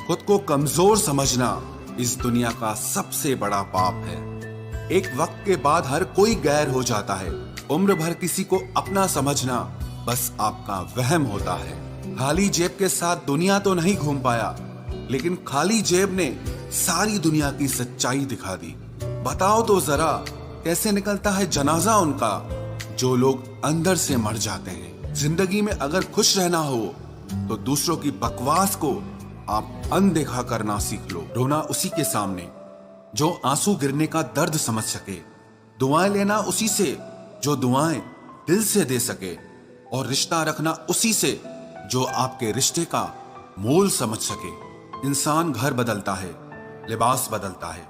खुद को कमजोर समझना इस दुनिया का सबसे बड़ा पाप है। एक वक्त के बाद हर कोई गैर हो जाता है। उम्र भर किसी को अपना समझना बस आपका वहम होता है। खाली जेब के साथ दुनिया तो नहीं घूम पाया, लेकिन खाली जेब ने सारी दुनिया की सच्चाई दिखा दी। बताओ तो जरा कैसे निकलता है जनाजा उनका जो लोग अंदर से मर जाते हैं। जिंदगी में अगर खुश रहना हो तो दूसरों की बकवास को आप अनदेखा करना सीख लो। रोना उसी के सामने जो आंसू गिरने का दर्द समझ सके, दुआएं लेना उसी से जो दुआएं दिल से दे सके, और रिश्ता रखना उसी से जो आपके रिश्ते का मोल समझ सके। इंसान घर बदलता है, लिबास बदलता है,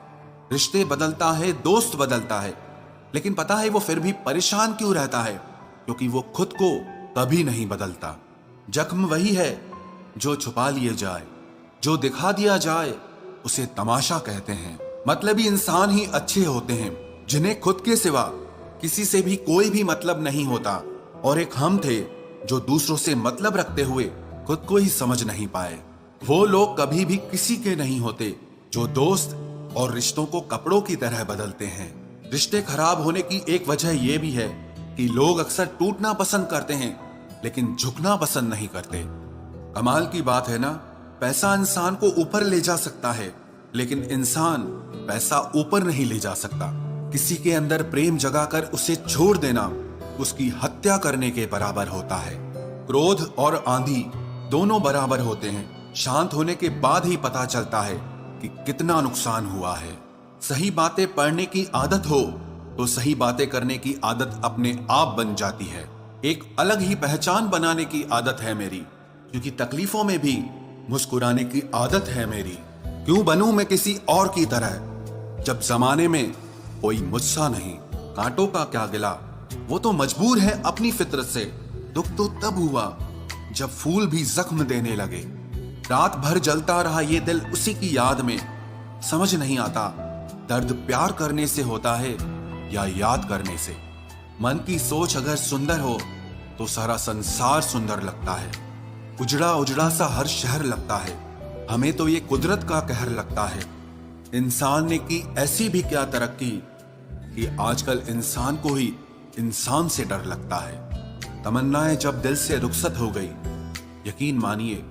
रिश्ते बदलता है, दोस्त बदलता है, लेकिन पता है वो फिर भी परेशान क्यों रहता है? क्योंकि वो खुद को कभी नहीं बदलता। जख्म वही है जो छुपा लिए जाए, जो दिखा दिया जाए उसे तमाशा कहते हैं। मतलबी इंसान ही अच्छे होते हैं जिन्हें खुद के सिवा किसी से भी कोई भी मतलब नहीं होता। और एक हम थे जो दूसरों से मतलब रखते हुए खुद को ही समझ नहीं पाए। वो लोग कभी भी किसी के नहीं होते जो दोस्त और रिश्तों को कपड़ों की तरह बदलते हैं। रिश्ते खराब होने की एक वजह यह भी है कि लोग अक्सर टूटना पसंद करते हैं लेकिन झुकना पसंद नहीं करते। कमाल की बात है ना, पैसा इंसान को ऊपर ले जा सकता है, लेकिन इंसान पैसा ऊपर नहीं ले जा सकता। किसी के अंदर प्रेम जगाकर उसे छोड़ देना उसकी हत्या करने के बराबर होता है। क्रोध और आंधी दोनों बराबर होते हैं। शांत होने के बाद ही पता चलता है कि कितना नुकसान हुआ है। सही बातें पढ़ने की आदत हो तो सही बातें करने की आदत अपने आप बन जाती है। एक अलग ही पहचान बनाने की आदत है मेरी, क्योंकि तकलीफों में भी मुस्कुराने की आदत है मेरी। क्यों बनूं मैं किसी और की तरह जब जमाने में कोई मुझसा नहीं। कांटों का क्या गिला, वो तो मजबूर है अपनी फितरत से। दुख तो तब हुआ जब फूल भी जख्म देने लगे। रात भर जलता रहा ये दिल उसी की याद में। समझ नहीं आता दर्द प्यार करने से होता है या याद करने से। मन की सोच अगर सुंदर हो तो सारा संसार सुंदर लगता है। उजड़ा उजड़ा सा हर शहर लगता है। हमें तो ये कुदरत का कहर लगता है। इंसान ने की ऐसी भी क्या तरक्की कि आजकल इंसान को ही इंसान से डर लगता है। तमन्नाएं जब दिल से रुखसत हो गई, यकीन मानिए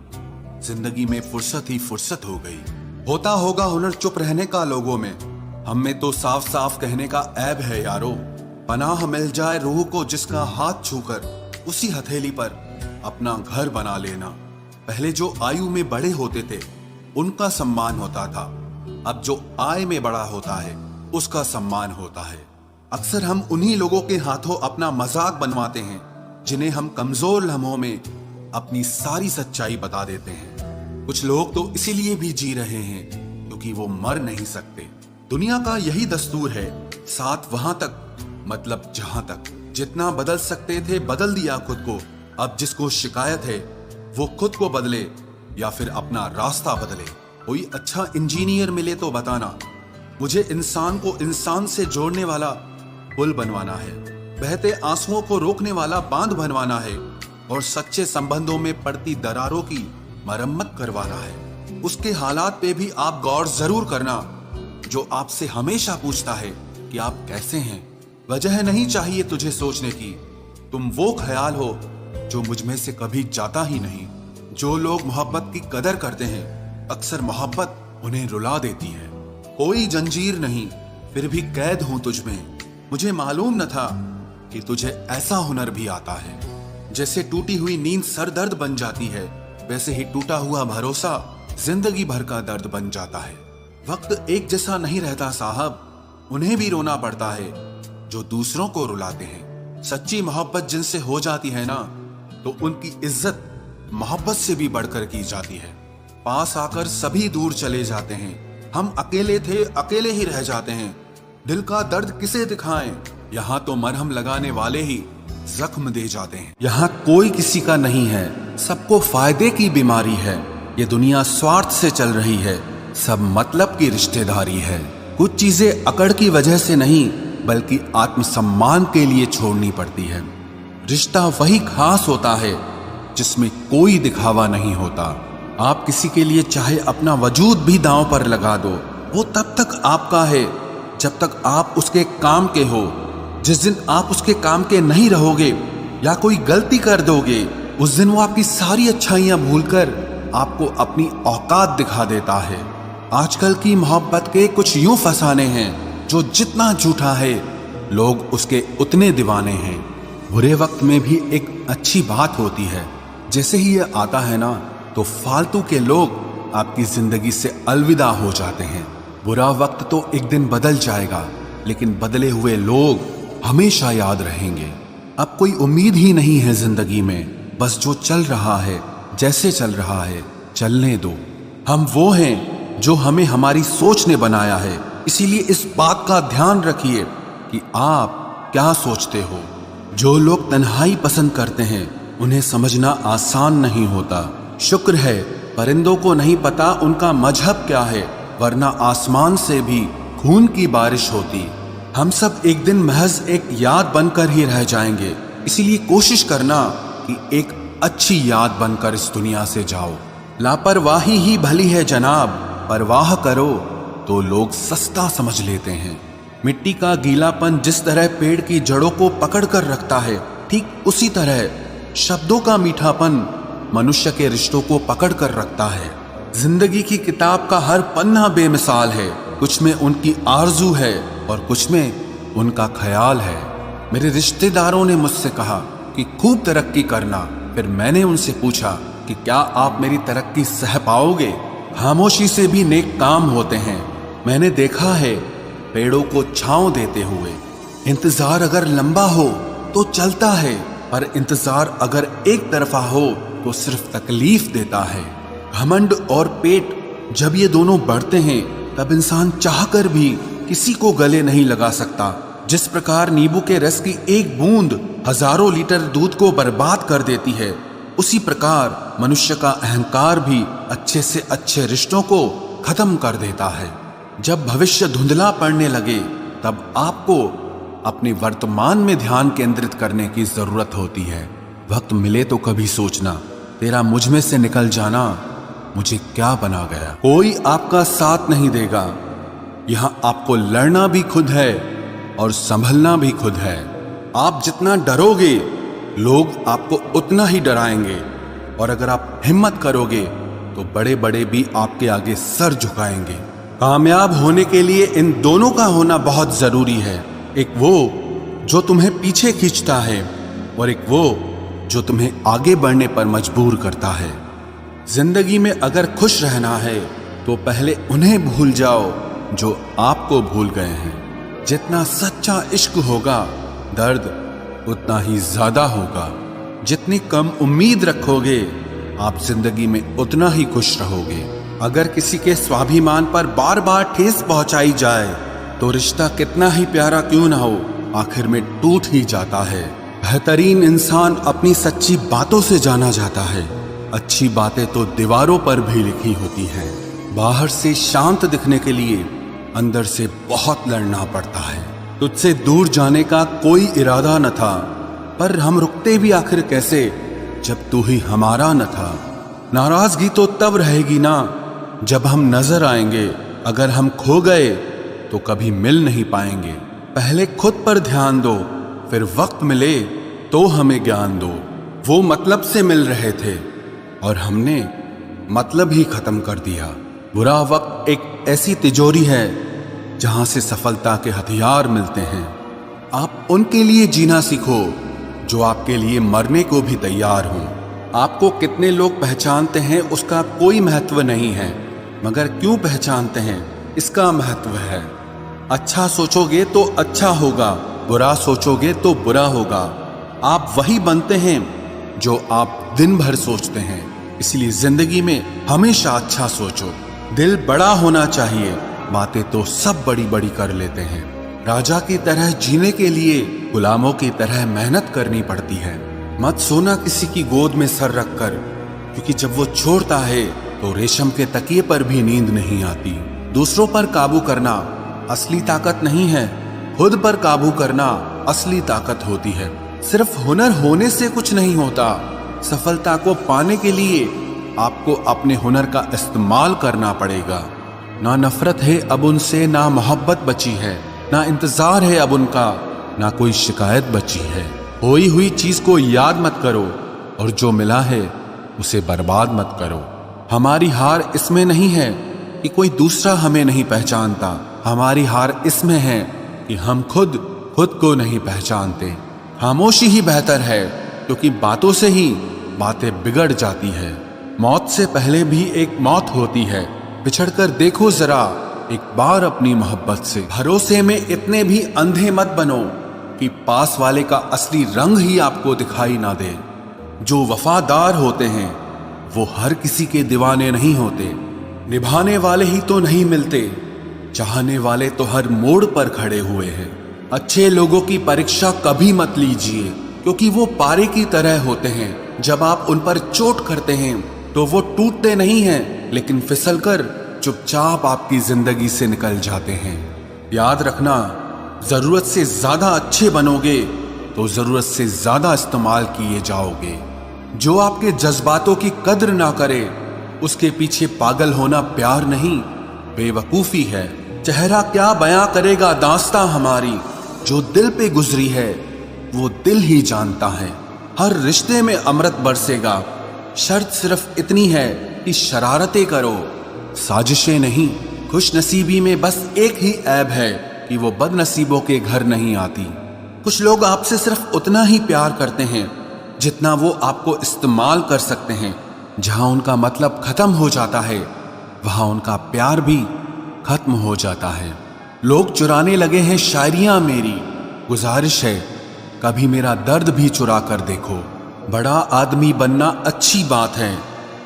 जिंदगी में फुर्सत ही फुर्सत हो गई। होता होगा हुनर चुप रहने का लोगों में, हम में तो साफ साफ कहने का ऐब है यारो। पनाह मिल जाए रूह को जिसका हाथ छूकर उसी हथेली पर अपना घर बना लेना। पहले जो आयु में बड़े होते थे उनका सम्मान होता था, अब जो आय में बड़ा होता है उसका सम्मान होता है। अक्सर हम उन्हीं लोगों के हाथों अपना मजाक बनवाते हैं जिन्हें हम कमजोर लम्हों में अपनी सारी सच्चाई बता देते हैं। कुछ लोग तो इसीलिए भी जी रहे हैं क्योंकि वो मर नहीं सकते। दुनिया का यही दस्तूर है, साथ वहां तक मतलब जहां तक। जितना बदल सकते थे बदल दिया खुद को। अब जिसको शिकायत है वो खुद को बदले या फिर अपना रास्ता बदले। कोई अच्छा इंजीनियर मिले तो बताना, मुझे इंसान को इंसान से जोड़ने वाला पुल बनवाना है। बहते आंसुओं को रोकने वाला बांध बनवाना है और सच्चे संबंधों में पड़ती दरारों की मरम्मत करवाना है। उसके हालात पे भी आप गौर जरूर करना जो आपसे हमेशा पूछता है कि आप कैसे हैं। वजह नहीं चाहिए तुझे सोचने की, तुम वो ख्याल हो जो मुझ में से कभी जाता ही नहीं। जो लोग मोहब्बत की कदर करते हैं अक्सर मोहब्बत उन्हें रुला देती है। कोई जंजीर नहीं फिर भी कैद हूं तुझ में। मुझे मालूम न था कि तुझे ऐसा हुनर भी आता है। जैसे टूटी हुई नींद सर दर्द बन जाती है, वैसे ही टूटा हुआ भरोसा जिंदगी भर का दर्द बन जाता है। वक्त एक जैसा नहीं रहता साहब, उन्हें भी रोना पड़ता है जो दूसरों को रुलाते हैं। सच्ची मोहब्बत जिनसे हो जाती है ना, तो उनकी इज्जत मोहब्बत से भी बढ़कर की जाती है। पास आकर सभी दूर चले जाते हैं। हम अकेले थे, अकेले ही रह जाते हैं। दिल का दर्द किसे दिखाएं, यहाँ तो मरहम लगाने वाले ही जख्म दे जाते हैं। यहाँ कोई किसी का नहीं है, सबको फायदे की बीमारी है। ये दुनिया स्वार्थ से चल रही है, सब मतलब की रिश्तेदारी है। कुछ चीजें अकड़ की वजह से नहीं बल्कि आत्मसम्मान के लिए छोड़नी पड़ती है। रिश्ता वही खास होता है जिसमें कोई दिखावा नहीं होता। आप किसी के लिए चाहे अपना वजूद भी दांव पर लगा दो, वो तब तक आपका है जब तक आप उसके काम के हो। जिस दिन आप उसके काम के नहीं रहोगे या कोई गलती कर दोगे, उस दिन वो आपकी सारी अच्छाइयां भूलकर आपको अपनी औकात दिखा देता है। आजकल की मोहब्बत के कुछ यूं फसाने हैं जो जितना झूठा है लोग उसके उतने दीवाने हैं। बुरे वक्त में भी एक अच्छी बात होती है, जैसे ही ये आता है ना तो फालतू के लोग आपकी जिंदगी से अलविदा हो जाते हैं। बुरा वक्त तो एक दिन बदल जाएगा, लेकिन बदले हुए लोग हमेशा याद रहेंगे। अब कोई उम्मीद ही नहीं है जिंदगी में, बस जो चल रहा है जैसे चल रहा है चलने दो। हम वो हैं जो हमें हमारी सोच ने बनाया है, इसीलिए इस बात का ध्यान रखिए कि आप क्या सोचते हो। जो लोग तन्हाई पसंद करते हैं उन्हें समझना आसान नहीं होता। शुक्र है परिंदों को नहीं पता उनका मजहब क्या है, वरना आसमान से भी खून की बारिश होती। हम सब एक दिन महज एक याद बनकर ही रह जाएंगे, इसीलिए कोशिश करना कि एक अच्छी याद बनकर इस दुनिया से जाओ। लापरवाही ही भली है जनाब, परवाह करो तो लोग सस्ता समझ लेते हैं। मिट्टी का गीलापन जिस तरह पेड़ की जड़ों को पकड़ कर रखता है, ठीक उसी तरह शब्दों का मीठापन मनुष्य के रिश्तों को पकड़ कर रखता है। जिंदगी की किताब का हर पन्ना बेमिसाल है, कुछ में उनकी आरजू है और कुछ में उनका ख्याल है। मेरे रिश्तेदारों ने मुझसे कहा कि खूब तरक्की करना, फिर मैंने उनसे पूछा कि क्या आप मेरी तरक्की सह पाओगे? खामोशी से भी नेक काम होते हैं। मैंने देखा है पेड़ों को छांव देते हुए। इंतजार अगर लंबा हो तो चलता है, पर इंतजार अगर एक तरफा हो तो सिर्फ तकलीफ देता है। घमंड और पेट जब ये दोनों बढ़ते हैं तब इंसान चाहकर भी किसी को गले नहीं लगा सकता। जिस प्रकार नींबू के रस की एक बूंद हजारों लीटर दूध को बर्बाद कर देती है, उसी प्रकार मनुष्य का अहंकार भी अच्छे से अच्छे रिश्तों को खत्म कर देता है। जब भविष्य धुंधला पड़ने लगे तब आपको अपने वर्तमान में ध्यान केंद्रित करने की जरूरत होती है। वक्त मिले तो कभी सोचना, तेरा मुझ में से निकल जाना मुझे क्या बना गया। कोई आपका साथ नहीं देगा, यहां आपको लड़ना भी खुद है और संभलना भी खुद है। आप जितना डरोगे लोग आपको उतना ही डराएंगे, और अगर आप हिम्मत करोगे तो बड़े बड़े भी आपके आगे सर झुकाएंगे। कामयाब होने के लिए इन दोनों का होना बहुत जरूरी है। एक वो जो तुम्हें पीछे खींचता है और एक वो जो तुम्हें आगे बढ़ने पर मजबूर करता है। जिंदगी में अगर खुश रहना है तो पहले उन्हें भूल जाओ जो आपको भूल गए हैं। जितना सच्चा इश्क होगा दर्द उतना ही ज्यादा होगा। जितनी कम उम्मीद रखोगे आप जिंदगी में उतना ही खुश रहोगे। अगर किसी के स्वाभिमान पर बार बार ठेस पहुंचाई जाए तो रिश्ता कितना ही प्यारा क्यों ना हो, आखिर में टूट ही जाता है। बेहतरीन इंसान अपनी सच्ची बातों से जाना जाता है। अच्छी बातें तो दीवारों पर भी लिखी होती हैं। बाहर से शांत दिखने के लिए अंदर से बहुत लड़ना पड़ता है। तुझसे दूर जाने का कोई इरादा न था, पर हम रुकते भी आखिर कैसे जब तू ही हमारा न था। नाराजगी तो तब रहेगी ना जब हम नजर आएंगे, अगर हम खो गए तो कभी मिल नहीं पाएंगे। पहले खुद पर ध्यान दो, फिर वक्त मिले तो हमें ज्ञान दो। वो मतलब से मिल रहे थे और हमने मतलब ही खत्म कर दिया। बुरा वक्त एक ऐसी तिजोरी है जहां से सफलता के हथियार मिलते हैं। आप उनके लिए जीना सीखो जो आपके लिए मरने को भी तैयार हों। आपको कितने लोग पहचानते हैं उसका कोई महत्व नहीं है, मगर क्यों पहचानते हैं इसका महत्व है। अच्छा सोचोगे तो अच्छा होगा, बुरा सोचोगे तो बुरा होगा। आप वही बनते हैं जो आप दिन भर सोचते हैं। इसलिए जिंदगी में हमेशा अच्छा सोचो। दिल बड़ा होना चाहिए, बातें तो सब बड़ी बड़ी कर लेते हैं। राजा की तरह जीने के लिए गुलामों की तरह मेहनत करनी पड़ती है। मत सोना किसी की गोद में सर रखकर, क्योंकि जब वो छोड़ता है तो रेशम के तकिए पर भी नींद नहीं आती। दूसरों पर काबू करना असली ताकत नहीं है, खुद पर काबू करना असली ताकत होती है। सिर्फ हुनर होने से कुछ नहीं होता, सफलता को पाने के लिए आपको अपने हुनर का इस्तेमाल करना पड़ेगा। ना नफरत है अब उनसे, ना मोहब्बत बची है, ना इंतजार है अब उनका, ना कोई शिकायत बची है। खोई हुई चीज को याद मत करो और जो मिला है उसे बर्बाद मत करो। हमारी हार इसमें नहीं है कि कोई दूसरा हमें नहीं पहचानता, हमारी हार इसमें है कि हम खुद को नहीं पहचानते। खामोशी ही बेहतर है, क्योंकि बातों से ही बातें बिगड़ जाती है। मौत से पहले भी एक मौत होती है, बिछड़कर देखो जरा एक बार अपनी मोहब्बत से। भरोसे में इतने भी अंधे मत बनो कि पास वाले का असली रंग ही आपको दिखाई ना दे। जो वफादार होते हैं वो हर किसी के दीवाने नहीं होते। निभाने वाले ही तो नहीं मिलते, चाहने वाले तो हर मोड़ पर खड़े हुए हैं। अच्छे लोगों की परीक्षा कभी मत लीजिए, क्योंकि वो पारे की तरह होते हैं। जब आप उन पर चोट करते हैं तो वो टूटते नहीं हैं, लेकिन फिसलकर चुपचाप आपकी जिंदगी से निकल जाते हैं। याद रखना, जरूरत से ज्यादा अच्छे बनोगे तो जरूरत से ज्यादा इस्तेमाल किए जाओगे। जो आपके जज्बातों की कद्र ना करे उसके पीछे पागल होना प्यार नहीं, बेवकूफी है। चेहरा क्या बयां करेगा दास्तां हमारी, जो दिल पे गुजरी है वो दिल ही जानता है। हर रिश्ते में अमृत बरसेगा, शर्त सिर्फ इतनी है कि शरारतें करो, साजिशें नहीं। खुश नसीबी में बस एक ही ऐब है कि वो बदनसीबों के घर नहीं आती। कुछ लोग आपसे सिर्फ उतना ही प्यार करते हैं जितना वो आपको इस्तेमाल कर सकते हैं। जहां उनका मतलब खत्म हो जाता है वहां उनका प्यार भी खत्म हो जाता है। लोग चुराने लगे हैं शायरियां मेरी, गुजारिश है कभी मेरा दर्द भी चुरा कर देखो। बड़ा आदमी बनना अच्छी बात है,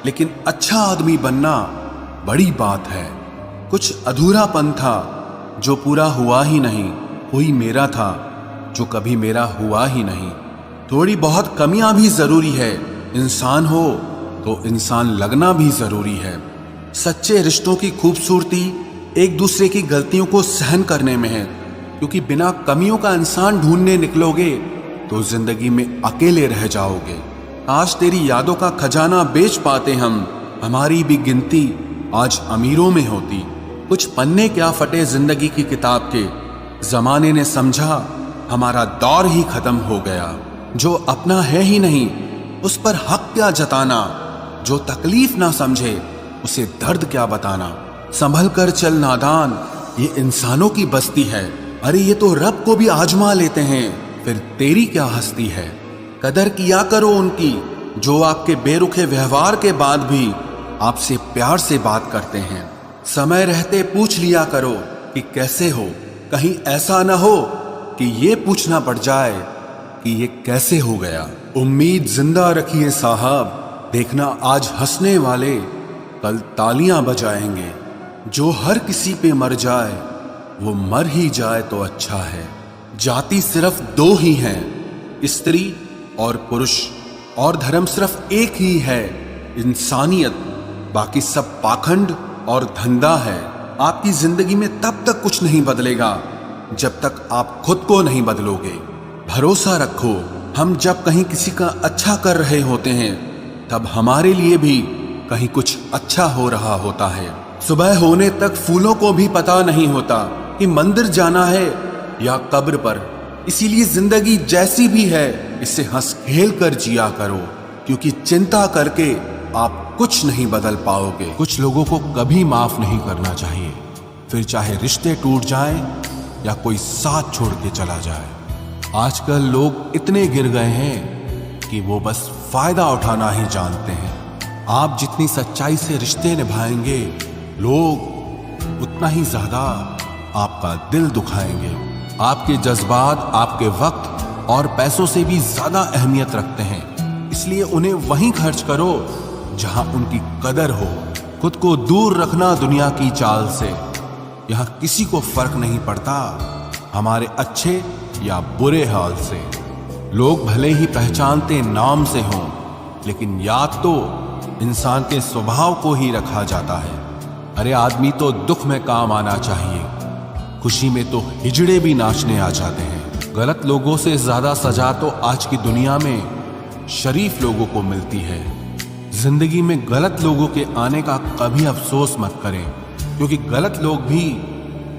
लेकिन अच्छा आदमी बनना बड़ी बात है। कुछ अधूरापन था जो पूरा हुआ ही नहीं, कोई मेरा था जो कभी मेरा हुआ ही नहीं। थोड़ी बहुत कमियां भी जरूरी है, इंसान हो तो इंसान लगना भी जरूरी है। सच्चे रिश्तों की खूबसूरती एक दूसरे की गलतियों को सहन करने में है, क्योंकि बिना कमियों का इंसान ढूंढने निकलोगे तो जिंदगी में अकेले रह जाओगे। आज तेरी यादों का खजाना बेच पाते हम, हमारी भी गिनती आज अमीरों में होती। कुछ पन्ने क्या फटे जिंदगी की किताब के, जमाने ने समझा हमारा दौर ही खत्म हो गया। जो अपना है ही नहीं उस पर हक क्या जताना, जो तकलीफ ना समझे उसे दर्द क्या बताना। संभल कर चल नादान, ये इंसानों की बस्ती है। अरे ये तो रब को भी आजमा लेते हैं, फिर तेरी क्या हस्ती है। कदर किया करो उनकी जो आपके बेरुखे व्यवहार के बाद भी आपसे प्यार से बात करते हैं। समय रहते पूछ लिया करो कि कैसे हो, कहीं ऐसा ना हो कि ये पूछना पड़ जाए कि ये कैसे हो गया। उम्मीद जिंदा रखिए साहब, देखना आज हंसने वाले कल तालियां बजाएंगे। जो हर किसी पे मर जाए वो मर ही जाए तो अच्छा है। जाति सिर्फ दो ही हैं, स्त्री और पुरुष, और धर्म सिर्फ एक ही है, इंसानियत। बाकी सब पाखंड और धंधा है। आपकी जिंदगी में तब तक कुछ नहीं बदलेगा जब तक आप खुद को नहीं बदलोगे। भरोसा रखो, हम जब कहीं किसी का अच्छा कर रहे होते हैं तब हमारे लिए भी कहीं कुछ अच्छा हो रहा होता है। सुबह होने तक फूलों को भी पता नहीं होता कि मंदिर जाना है या कब्र पर। इसीलिए जिंदगी जैसी भी है इसे हंस खेल कर जिया करो, क्योंकि चिंता करके आप कुछ नहीं बदल पाओगे। कुछ लोगों को कभी माफ नहीं करना चाहिए, फिर चाहे रिश्ते टूट जाएं या कोई साथ छोड़ के चला जाए। आजकल लोग इतने गिर गए हैं कि वो बस फायदा उठाना ही जानते हैं। आप जितनी सच्चाई से रिश्ते निभाएंगे लोग उतना ही ज्यादा आपका दिल दुखाएंगे। आपके जज्बात आपके वक्त और पैसों से भी ज्यादा अहमियत रखते हैं, इसलिए उन्हें वहीं खर्च करो जहां उनकी कदर हो। खुद को दूर रखना दुनिया की चाल से। यहां किसी को फर्क नहीं पड़ता हमारे अच्छे या बुरे हाल से। लोग भले ही पहचानते नाम से हों, लेकिन याद तो इंसान के स्वभाव को ही रखा जाता है। अरे आदमी तो दुख में काम आना चाहिए, खुशी में तो हिजड़े भी नाचने आ जाते हैं। गलत लोगों से ज्यादा सजा तो आज की दुनिया में शरीफ लोगों को मिलती है। जिंदगी में गलत लोगों के आने का कभी अफसोस मत करें, क्योंकि गलत लोग भी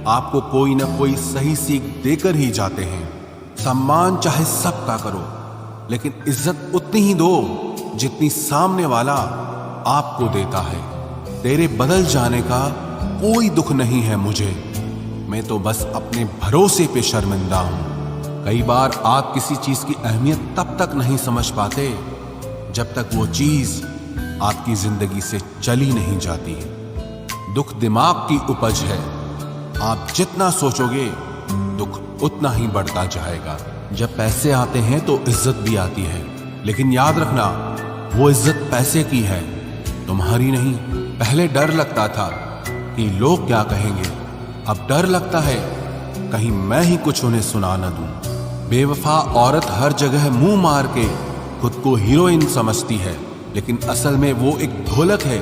आपको कोई ना कोई सही सीख देकर ही जाते हैं। सम्मान चाहे सबका करो, लेकिन इज्जत उतनी ही दो जितनी सामने वाला आपको देता है। तेरे बदल जाने का कोई दुख नहीं है मुझे, मैं तो बस अपने भरोसे पे शर्मिंदा हूं। कई बार आप किसी चीज की अहमियत तब तक नहीं समझ पाते जब तक वो चीज आपकी जिंदगी से चली नहीं जाती है। दुख दिमाग की उपज है, आप जितना सोचोगे दुख उतना ही बढ़ता जाएगा। जब पैसे आते हैं तो इज्जत भी आती है, लेकिन याद रखना वो इज्जत पैसे की है, तुम्हारी नहीं। पहले डर लगता था कि लोग क्या कहेंगे, अब डर लगता है कहीं मैं ही कुछ उन्हें सुना न दूं। बेवफा औरत हर जगह मुंह मार के खुद को हीरोइन समझती है, लेकिन असल में वो एक ढोलक है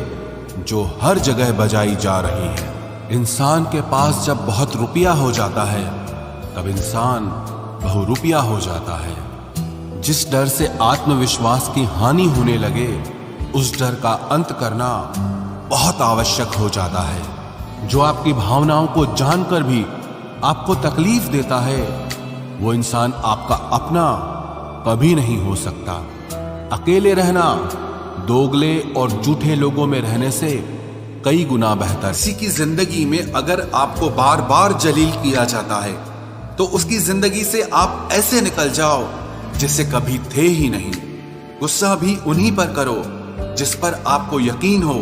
जो हर जगह बजाई जा रही है। इंसान के पास जब बहुत रुपया हो जाता है तब इंसान बहुरुपया हो जाता है। जिस डर से आत्मविश्वास की हानि होने लगे, उस डर का अंत करना बहुत आवश्यक हो जाता है। जो आपकी भावनाओं को जानकर भी आपको तकलीफ देता है, वो इंसान आपका अपना कभी नहीं हो सकता। अकेले रहना दोगले और झूठे लोगों में रहने से कई गुना बेहतर। किसी की जिंदगी में अगर आपको बार बार जलील किया जाता है तो उसकी जिंदगी से आप ऐसे निकल जाओ जैसे कभी थे ही नहीं। गुस्सा भी उन्हीं पर करो जिस पर आपको यकीन हो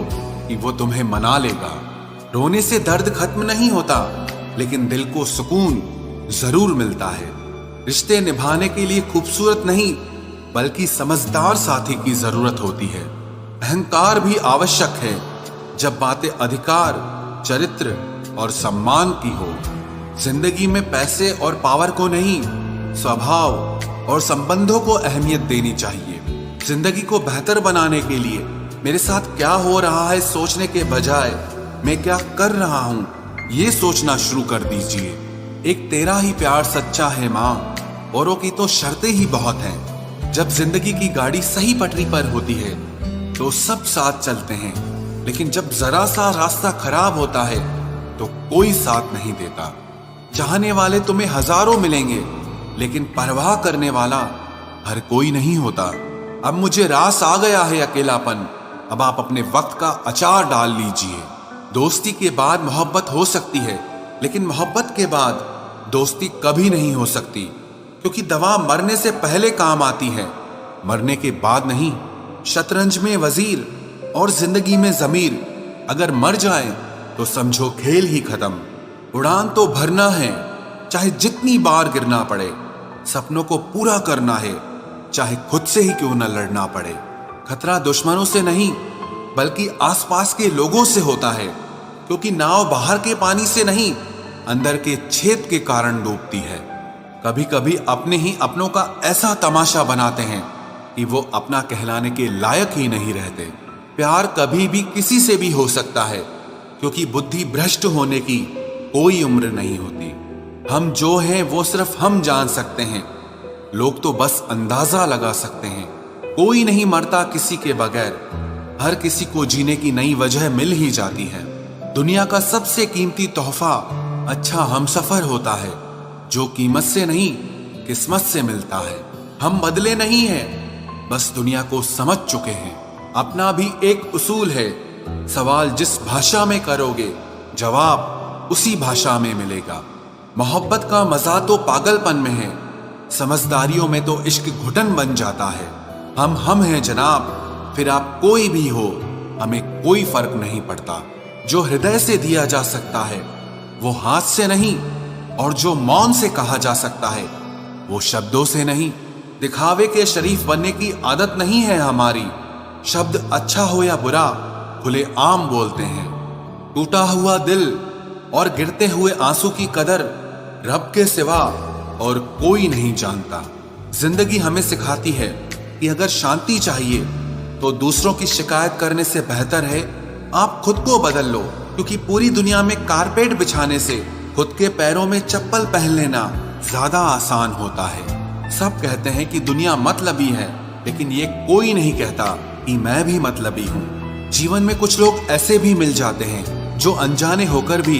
कि वो तुम्हें मना लेगा। रोने से दर्द खत्म नहीं होता, लेकिन दिल को सुकून जरूर मिलता है। रिश्ते निभाने के लिए खूबसूरत नहीं बल्कि समझदार साथी की जरूरत होती है। अहंकार भी आवश्यक है जब बातें अधिकार, चरित्र और सम्मान की हो। जिंदगी में पैसे और पावर को नहीं, स्वभाव और संबंधों को अहमियत देनी चाहिए। जिंदगी को बेहतर बनाने के लिए मेरे साथ क्या हो रहा है सोचने के बजाय मैं क्या कर रहा हूं ये सोचना शुरू कर दीजिए। एक तेरा ही प्यार सच्चा है मां, औरों की तो शर्तें ही बहुत हैं। जब जिंदगी की गाड़ी सही पटरी पर होती है तो सब साथ चलते हैं, लेकिन जब जरा सा रास्ता खराब होता है तो कोई साथ नहीं देता। चाहने वाले तुम्हें हजारों मिलेंगे, लेकिन परवाह करने वाला हर कोई नहीं होता। अब मुझे रास आ गया है अकेलापन, अब आप अपने वक्त का अचार डाल लीजिए। दोस्ती के बाद मोहब्बत हो सकती है, लेकिन मोहब्बत के बाद दोस्ती कभी नहीं हो सकती, क्योंकि दवा मरने से पहले काम आती है, मरने के बाद नहीं। शतरंज में वजीर और जिंदगी में जमीर अगर मर जाए तो समझो खेल ही खत्म। उड़ान तो भरना है, चाहे जितनी बार गिरना पड़े। सपनों को पूरा करना है, चाहे खुद से ही क्यों न लड़ना पड़े। खतरा दुश्मनों से नहीं बल्कि आसपास के लोगों से होता है, क्योंकि नाव बाहर के पानी से नहीं अंदर के छेद के कारण डूबती है। कभी कभी अपने ही अपनों का ऐसा तमाशा बनाते हैं कि वो अपना कहलाने के लायक ही नहीं रहते। प्यार कभी भी किसी से भी हो सकता है, क्योंकि बुद्धि भ्रष्ट होने की कोई उम्र नहीं होती। हम जो हैं वो सिर्फ हम जान सकते हैं, लोग तो बस अंदाजा लगा सकते हैं। कोई नहीं मरता किसी के बगैर, हर किसी को जीने की नई वजह मिल ही जाती है। दुनिया का सबसे कीमती तोहफा अच्छा हमसफर होता है, जो कीमत से नहीं किस्मत से मिलता है। हम बदले नहीं हैं, बस दुनिया को समझ चुके हैं। अपना भी एक उसूल है, सवाल जिस भाषा में करोगे जवाब उसी भाषा में मिलेगा। मोहब्बत का मजा तो पागलपन में है, समझदारियों में तो इश्क घुटन बन जाता है। हम हैं जनाब, फिर आप कोई भी हो, हमें कोई फर्क नहीं पड़ता। जो हृदय से दिया जा सकता है वो हाथ से नहीं, और जो मौन से कहा जा सकता है वो शब्दों से नहीं। दिखावे के शरीफ बनने की आदत नहीं है हमारी। शब्द अच्छा हो या बुरा खुले आम बोलते हैं। टूटा हुआ दिल और गिरते हुए आंसू की कदर रब के सिवा और कोई नहीं जानता। जिंदगी हमें सिखाती है कि अगर शांति चाहिए तो दूसरों की शिकायत करने से बेहतर है आप खुद को बदल लो, क्योंकि पूरी दुनिया में कारपेट बिछाने से खुद के पैरों में चप्पल पहन लेना ज्यादा आसान होता है। सब कहते हैं कि दुनिया मतलबी है, लेकिन ये कोई नहीं कहता कि मैं भी मतलबी हूँ। जीवन में कुछ लोग ऐसे भी मिल जाते हैं जो अनजाने होकर भी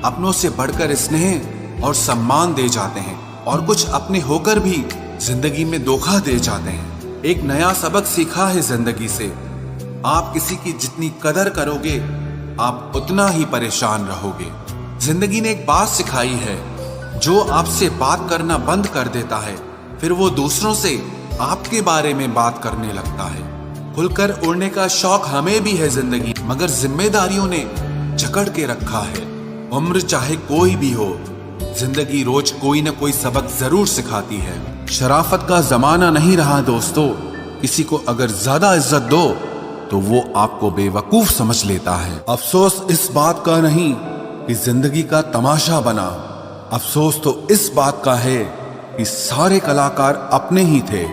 अपनों से बढ़कर स्नेह और सम्मान दे जाते हैं, और कुछ अपने होकर भी जिंदगी में धोखा दे जाते हैं। एक नया सबक सीखा है जिंदगी से, आप किसी की जितनी कदर करोगे आप उतना ही परेशान रहोगे। जिंदगी ने एक बात सिखाई है, जो आपसे बात करना बंद कर देता है फिर वो दूसरों से आपके बारे में बात करने लगता है। खुलकर उड़ने का शौक हमें भी है जिंदगी, मगर जिम्मेदारियों ने जकड़ के रखा है। उम्र चाहे कोई भी हो, जिंदगी रोज कोई न कोई सबक जरूर सिखाती है। शराफत का जमाना नहीं रहा दोस्तों, किसी को अगर ज्यादा इज्जत दो तो वो आपको बेवकूफ समझ लेता है। अफसोस इस बात का नहीं कि जिंदगी का तमाशा बना, अफसोस तो इस बात का है कि सारे कलाकार अपने ही थे।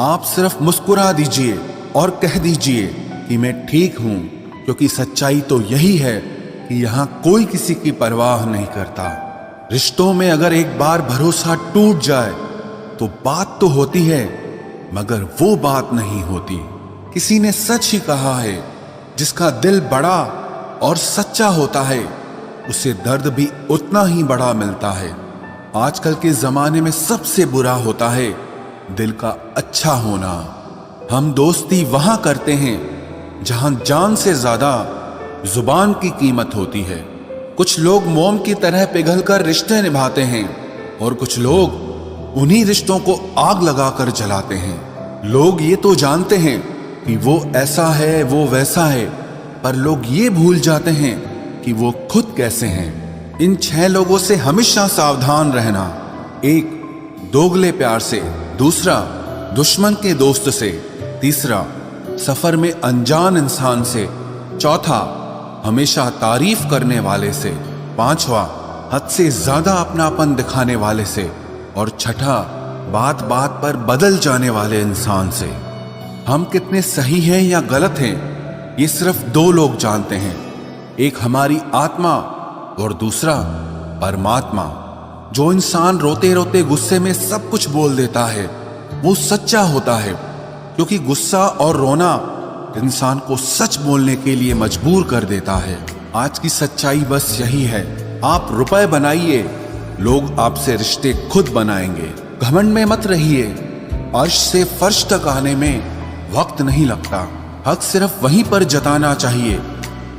आप सिर्फ मुस्कुरा दीजिए और कह दीजिए कि मैं ठीक हूं, क्योंकि सच्चाई तो यही है कि यहाँ कोई किसी की परवाह नहीं करता। रिश्तों में अगर एक बार भरोसा टूट जाए तो बात तो होती है, मगर वो बात नहीं होती। किसी ने सच ही कहा है, जिसका दिल बड़ा और सच्चा होता है उसे दर्द भी उतना ही बड़ा मिलता है। आजकल के जमाने में सबसे बुरा होता है दिल का अच्छा होना। हम दोस्ती वहां करते हैं जहां जान से ज्यादा जुबान की कीमत होती है। कुछ लोग मोम की तरह पिघलकर रिश्ते निभाते हैं और कुछ लोग उन्हीं रिश्तों को आग लगाकर जलाते हैं। लोग ये तो जानते हैं कि वो ऐसा है वो वैसा है, पर लोग ये भूल जाते हैं कि वो खुद कैसे हैं। इन 6 लोगों से हमेशा सावधान रहना। 1, दोगले प्यार से। दूसरा, दुश्मन के दोस्त से। तीसरा, सफर में अनजान इंसान से। चौथा, हमेशा तारीफ करने वाले से। 5वां, हद से ज्यादा अपनापन दिखाने वाले से। और छठा, बात बात पर बदल जाने वाले इंसान से। हम कितने सही हैं या गलत हैं ये सिर्फ 2 लोग जानते हैं, एक हमारी आत्मा और दूसरा परमात्मा। जो इंसान रोते रोते गुस्से में सब कुछ बोल देता है वो सच्चा होता है, क्योंकि गुस्सा और रोना इंसान को सच बोलने के लिए मजबूर कर देता है। आज की सच्चाई बस यही है, आप रुपए बनाइए, लोग आपसे रिश्ते खुद बनाएंगे। घमंड में मत रहिए, अर्श से फर्श तक आने में वक्त नहीं लगता। हक सिर्फ वहीं पर जताना चाहिए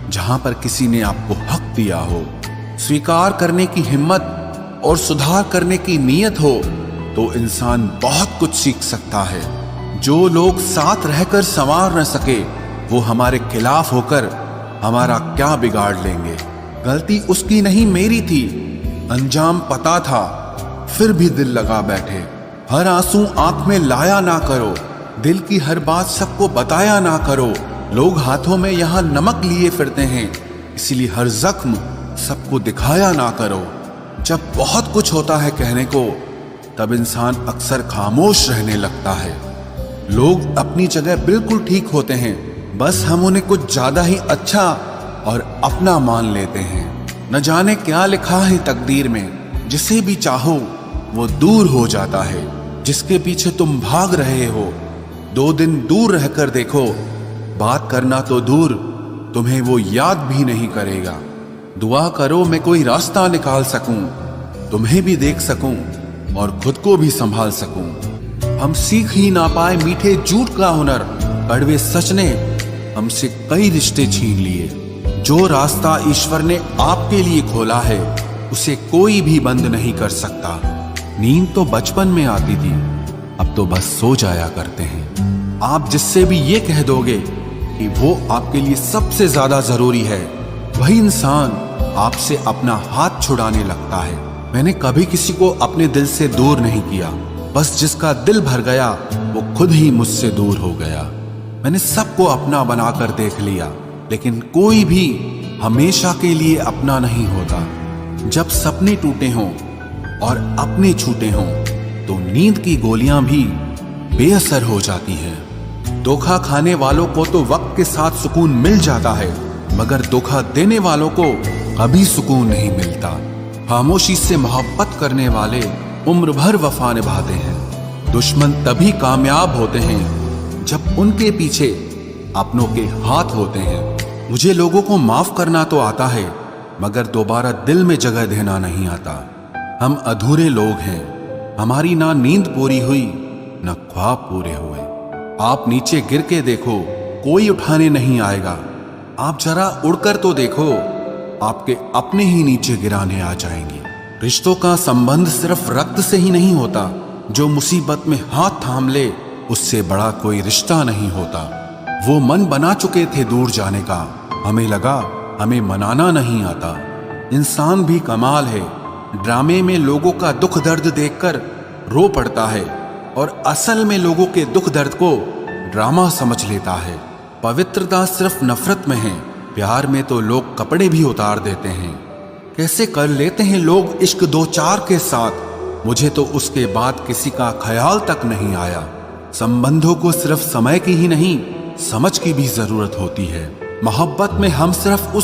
जहां पर किसी ने आपको हक दिया हो। स्वीकार करने की हिम्मत और सुधार करने की नीयत हो तो इंसान बहुत कुछ सीख सकता है। जो लोग साथ रहकर संवार न सके वो हमारे खिलाफ होकर हमारा क्या बिगाड़ लेंगे। गलती उसकी नहीं मेरी थी, अंजाम पता था फिर भी दिल लगा बैठे। हर आंसू आंख में लाया ना करो, दिल की हर बात सबको बताया ना करो। लोग हाथों में यहाँ नमक लिए फिरते हैं, इसीलिए हर जख्म सबको दिखाया ना करो। जब बहुत कुछ होता है कहने को तब इंसान अक्सर खामोश रहने लगता है। लोग अपनी जगह बिल्कुल ठीक होते हैं, बस हम उन्हें कुछ ज्यादा ही अच्छा और अपना मान लेते हैं। न जाने क्या लिखा है तकदीर में, जिसे भी चाहो वो दूर हो जाता है। जिसके पीछे तुम भाग रहे हो 2 दिन दूर रहकर देखो, बात करना तो दूर तुम्हें वो याद भी नहीं करेगा। दुआ करो मैं कोई रास्ता निकाल सकूं, तुम्हें भी देख सकूं और खुद को भी संभाल सकूं। हम सीख ही ना पाए मीठे झूठ का हुनर, कड़वे सच ने हमसे कई रिश्ते छीन लिए। जो रास्ता ईश्वर ने आपके लिए खोला है उसे कोई भी बंद नहीं कर सकता। नींद तो बचपन में आती थी, अब तो बस सो जाया करते हैं। आप जिससे भी ये कह दोगे कि वो आपके लिए सबसे ज्यादा जरूरी है, वही इंसान आपसे अपना हाथ छुड़ाने लगता है। मैंने कभी किसी को अपने दिल से दूर नहीं किया, बस जिसका दिल भर गया वो खुद ही मुझसे दूर हो गया। मैंने सबको अपना बनाकर देख लिया, लेकिन कोई भी हमेशा के लिए अपना नहीं होता। जब सपने टूटे हों और अपने छूटे हों तो नींद की गोलियां भी बेअसर हो जाती हैं। धोखा खाने वालों को तो वक्त के साथ सुकून मिल जाता है, मगर धोखा देने वालों को कभी सुकून नहीं मिलता। खामोशी से मोहब्बत करने वाले उम्र भर वफा निभाते हैं। दुश्मन तभी कामयाब होते हैं जब उनके पीछे अपनों के हाथ होते हैं। मुझे लोगों को माफ करना तो आता है, मगर दोबारा दिल में जगह देना नहीं आता। हम अधूरे लोग हैं, हमारी ना नींद पूरी हुई न ख्वाब पूरे हुए। आप नीचे गिर के देखो, कोई उठाने नहीं आएगा। आप जरा उड़कर तो देखो, आपके अपने ही नीचे गिराने आ जाएंगे। रिश्तों का संबंध सिर्फ रक्त से ही नहीं होता। जो मुसीबत में हाथ थाम ले, उससे बड़ा कोई रिश्ता नहीं होता। वो मन बना चुके थे दूर जाने का, हमें लगा हमें मनाना नहीं आता। इंसान भी कमाल है, ड्रामे में लोगों का दुख दर्द देखकर रो पड़ता है और असल में लोगों के दुख दर्द को ड्रामा समझ लेता है। पवित्रता सिर्फ नफरत में है, प्यार में तो लोग कपड़े भी उतार देते हैं। कैसे कर लेते हैं लोग इश्क दो चार के साथ, मुझे तो उसके बाद किसी का ख्याल तक नहीं आया। संबंधों को सिर्फ समय की ही नहीं, समझ की भी जरूरत होती है। मोहब्बत में हम सिर्फ उस